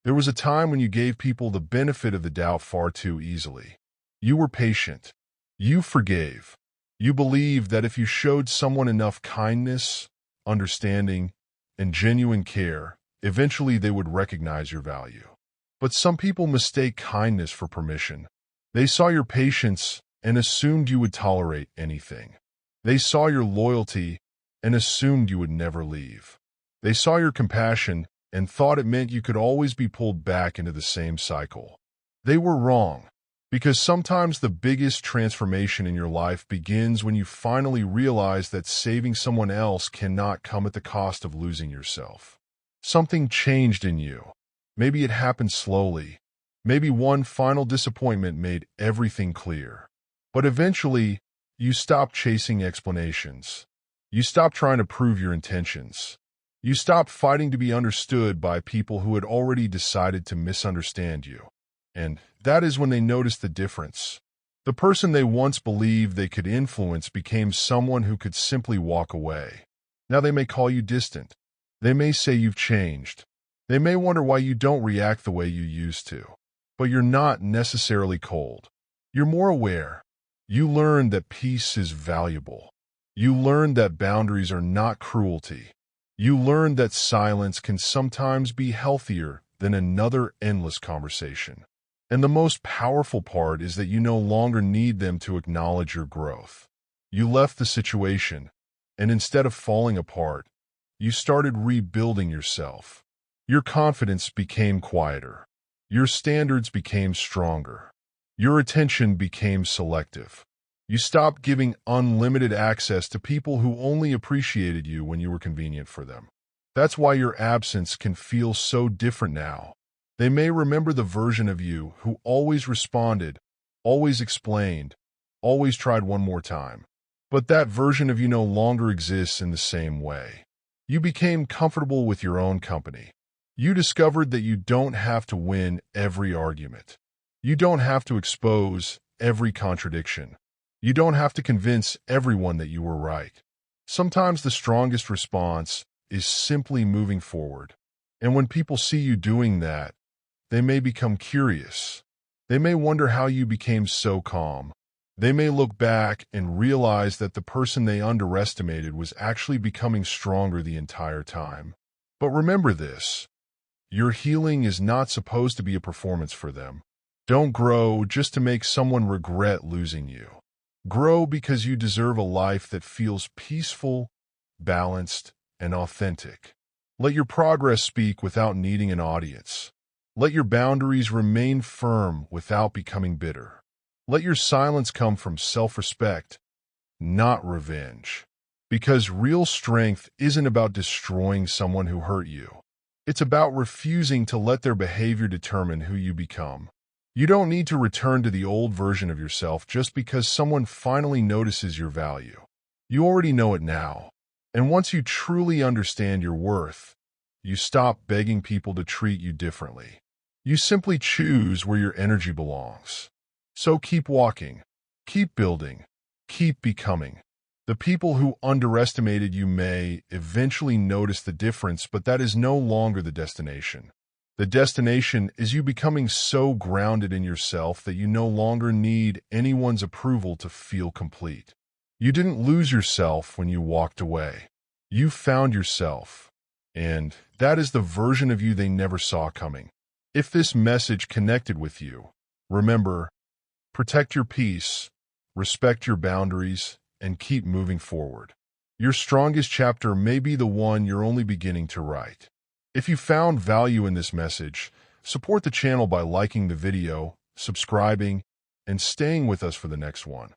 There was a time when you gave people the benefit of the doubt far too easily. You were patient. You forgave. You believed that if you showed someone enough kindness, understanding, and genuine care, eventually they would recognize your value. But some people mistake kindness for permission. They saw your patience and assumed you would tolerate anything. They saw your loyalty and assumed you would never leave. They saw your compassion and thought it meant you could always be pulled back into the same cycle. They were wrong, because sometimes the biggest transformation in your life begins when you finally realize that saving someone else cannot come at the cost of losing yourself. Something changed in you. Maybe it happened slowly. Maybe one final disappointment made everything clear. But eventually, you stopped chasing explanations. You stopped trying to prove your intentions. You stopped fighting to be understood by people who had already decided to misunderstand you. And that is when they noticed the difference. The person they once believed they could influence became someone who could simply walk away. Now they may call you distant. They may say you've changed. They may wonder why you don't react the way you used to. But you're not necessarily cold. You're more aware. You learned that peace is valuable. You learned that boundaries are not cruelty. You learned that silence can sometimes be healthier than another endless conversation. And the most powerful part is that you no longer need them to acknowledge your growth. You left the situation, and instead of falling apart, you started rebuilding yourself. Your confidence became quieter. Your standards became stronger. Your attention became selective. You stopped giving unlimited access to people who only appreciated you when you were convenient for them. That's why your absence can feel so different now. They may remember the version of you who always responded, always explained, always tried one more time. But that version of you no longer exists in the same way. You became comfortable with your own company. You discovered that you don't have to win every argument. You don't have to expose every contradiction. You don't have to convince everyone that you were right. Sometimes the strongest response is simply moving forward. And when people see you doing that, they may become curious. They may wonder how you became so calm. They may look back and realize that the person they underestimated was actually becoming stronger the entire time. But remember this: your healing is not supposed to be a performance for them. Don't grow just to make someone regret losing you. Grow because you deserve a life that feels peaceful, balanced, and authentic. Let your progress speak without needing an audience. Let your boundaries remain firm without becoming bitter. Let your silence come from self-respect, not revenge. Because real strength isn't about destroying someone who hurt you. It's about refusing to let their behavior determine who you become. You don't need to return to the old version of yourself just because someone finally notices your value. You already know it now. And once you truly understand your worth, you stop begging people to treat you differently. You simply choose where your energy belongs. So keep walking, keep building, keep becoming. The people who underestimated you may eventually notice the difference, but that is no longer the destination. The destination is you becoming so grounded in yourself that you no longer need anyone's approval to feel complete. You didn't lose yourself when you walked away. You found yourself, and that is the version of you they never saw coming. If this message connected with you, remember, protect your peace, respect your boundaries, and keep moving forward. Your strongest chapter may be the one you're only beginning to write. If you found value in this message, support the channel by liking the video, subscribing, and staying with us for the next one.